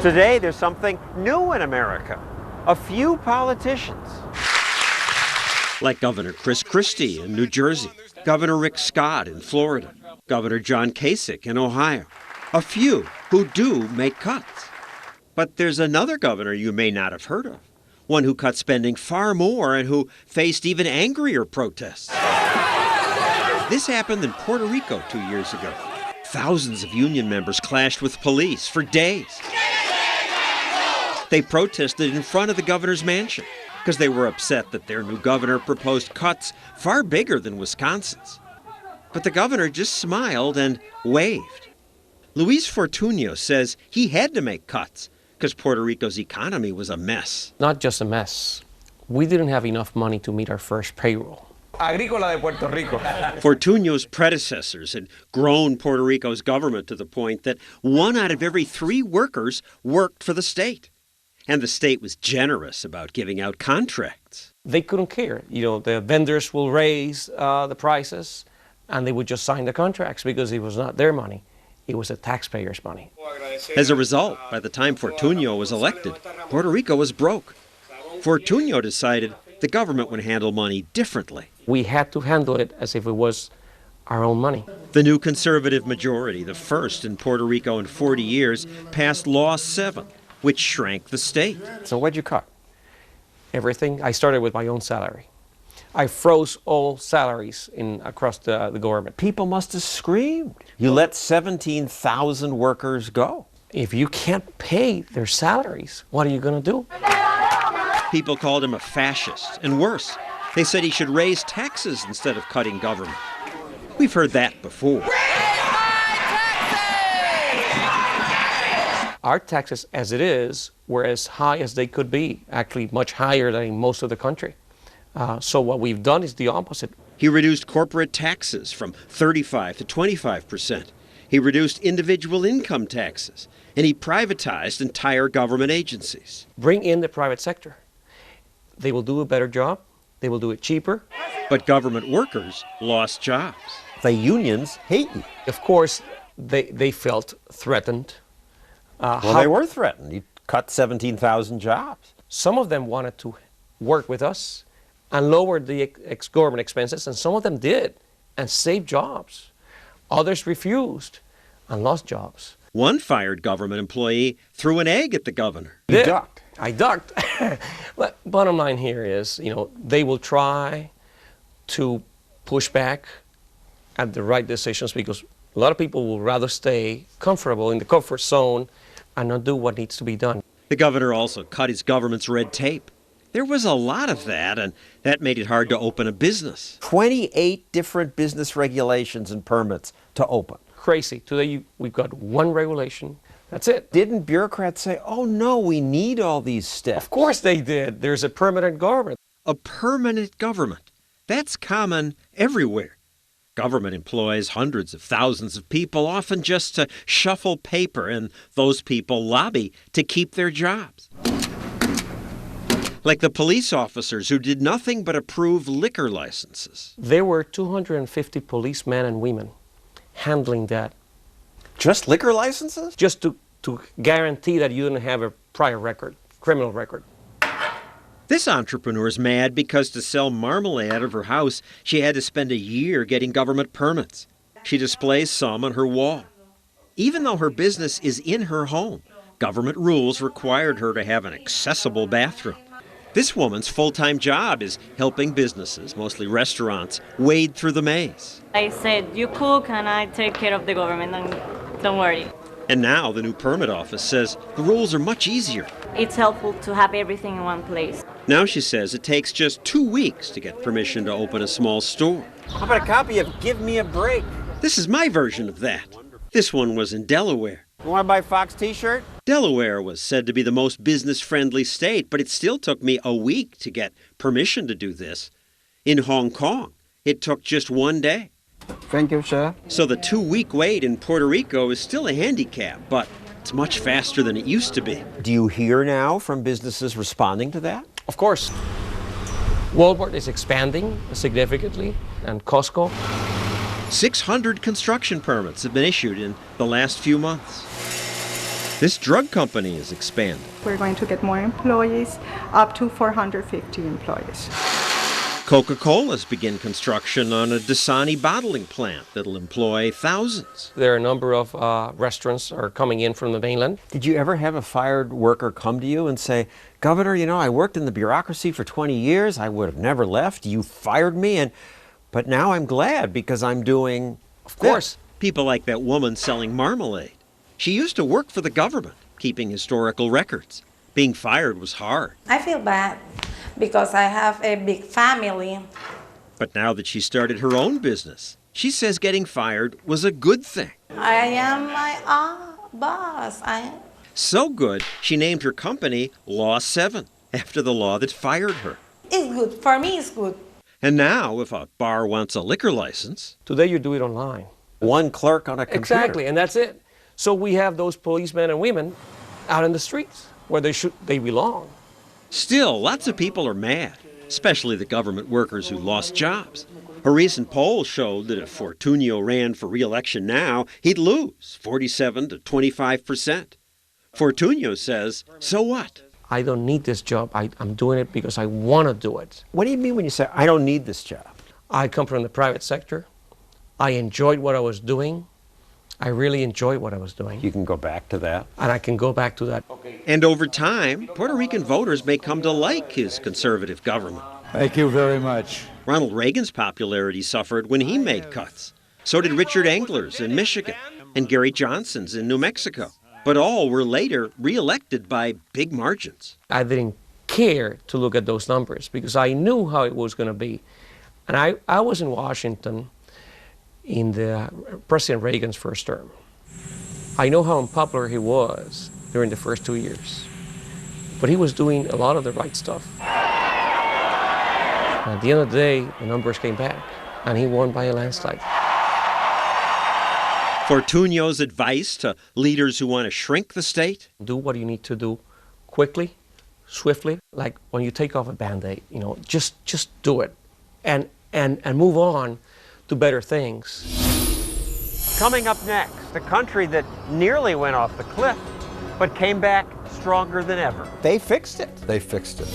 Today, there's something new in America. A few politicians. Like Governor Chris Christie in New Jersey, Governor Rick Scott in Florida, Governor John Kasich in Ohio. A few who do make cuts. But there's another governor you may not have heard of. One who cut spending far more and who faced even angrier protests. This happened in Puerto Rico 2 years ago. Thousands of union members clashed with police for days. They protested in front of the governor's mansion because they were upset that their new governor proposed cuts far bigger than Wisconsin's. But the governor just smiled and waved. Luis Fortunio says he had to make cuts because Puerto Rico's economy was a mess. Not just a mess. We didn't have enough money to meet our first payroll. Agrícola de Puerto Rico. Fortunio's predecessors had grown Puerto Rico's government to the point that 1 out of every 3 workers worked for the state. And the state was generous about giving out contracts. They couldn't care. The vendors will raise the prices, and they would just sign the contracts because it was not their money. It was the taxpayers' money. As a result, by the time Fortunio was elected, Puerto Rico was broke. Fortunio decided the government would handle money differently. We had to handle it as if it was our own money. The new conservative majority, the first in Puerto Rico in 40 years, passed Law 7, which shrank the state. So what'd you cut? Everything. I started with my own salary. I froze all salaries across the government. People must have screamed. You let 17,000 workers go. If you can't pay their salaries, what are you going to do? People called him a fascist, and worse, they said he should raise taxes instead of cutting government. We've heard that before. Our taxes, as it is, were as high as they could be, actually much higher than in most of the country. So what we've done is the opposite. He reduced corporate taxes from 35% to 25%. He reduced individual income taxes, and he privatized entire government agencies. Bring in the private sector. They will do a better job. They will do it cheaper. But government workers lost jobs. The unions hate you. Of course, they felt threatened. They were threatened. You cut 17,000 jobs. Some of them wanted to work with us and lower the government expenses, and some of them did and saved jobs. Others refused and lost jobs. One fired government employee threw an egg at the governor. You ducked. I ducked. But bottom line here is, they will try to push back at the right decisions because a lot of people will rather stay comfortable in the comfort zone and not do what needs to be done. The governor also cut his government's red tape. There was a lot of that, and that made it hard to open a business. 28 different business regulations and permits to open. Crazy. Today we've got one regulation. That's it. Didn't bureaucrats say, oh no, we need all these steps? Of course they did. There's a permanent government. A permanent government. That's common everywhere. Government employs hundreds of thousands of people, often just to shuffle paper, and those people lobby to keep their jobs. Like the police officers who did nothing but approve liquor licenses. There were 250 policemen and women handling that. Just liquor licenses? Just to guarantee that you didn't have a prior record, criminal record. This entrepreneur's mad because to sell marmalade out of her house, she had to spend a year getting government permits. She displays some on her wall. Even though her business is in her home, government rules required her to have an accessible bathroom. This woman's full-time job is helping businesses, mostly restaurants, wade through the maze. I said, you cook and I take care of the government, and don't worry. And now the new permit office says the rules are much easier. It's helpful to have everything in one place. Now she says it takes just 2 weeks to get permission to open a small store. How about a copy of Give Me a Break? This is my version of that. This one was in Delaware. You want to buy a Fox t-shirt? Delaware was said to be the most business-friendly state, but it still took me a week to get permission to do this. In Hong Kong, it took just 1 day. Thank you, sir. So the 2-week wait in Puerto Rico is still a handicap, but it's much faster than it used to be. Do you hear now from businesses responding to that? Of course. Walmart is expanding significantly, and Costco. 600 construction permits have been issued in the last few months. This drug company is expanding. We're going to get more employees, up to 450 employees. Coca-Cola's begin construction on a Dasani bottling plant that'll employ thousands. There are a number of restaurants are coming in from the mainland. Did you ever have a fired worker come to you and say, Governor, you know, I worked in the bureaucracy for 20 years. I would have never left. You fired me, but now I'm glad because I'm doing Of course. People like that woman selling marmalade. She used to work for the government, keeping historical records. Being fired was hard. I feel bad because I have a big family. But now that she started her own business, she says getting fired was a good thing. I am my boss. So good, she named her company Law 7, after the law that fired her. It's good. For me, it's good. And now, if a bar wants a liquor license, Today you do it online. one clerk on a computer. Exactly, and that's it. So we have those policemen and women out in the streets where they belong. still lots of people are mad, especially the government workers who lost jobs. A recent poll showed that if Fortunio ran for re-election now, he'd lose 47 to 25%. Fortunio says, so what? I don't need this job. I'm doing it because I want to do it. What do you mean when you say, I don't need this job? I come from the private sector. I enjoyed what I was doing. I really enjoyed what I was doing. You can go back to that. And I can go back to that. And over time, Puerto Rican voters may come to like his conservative government. Thank you very much. Ronald Reagan's popularity suffered when he made cuts. So did Richard Engler's in Michigan and Gary Johnson's in New Mexico. But all were later re-elected by big margins. I didn't care to look at those numbers because I knew how it was going to be. And I was in Washington in the President Reagan's first term. I know how unpopular he was during the first 2 years. But he was doing a lot of the right stuff. And at the end of the day, the numbers came back, and he won by a landslide. Fortunio's advice to leaders who want to shrink the state? Do what you need to do quickly, swiftly, like when you take off a Band-Aid, just do it and move on to better things. Coming up next, a country that nearly went off the cliff, but came back stronger than ever. They fixed it. They fixed it.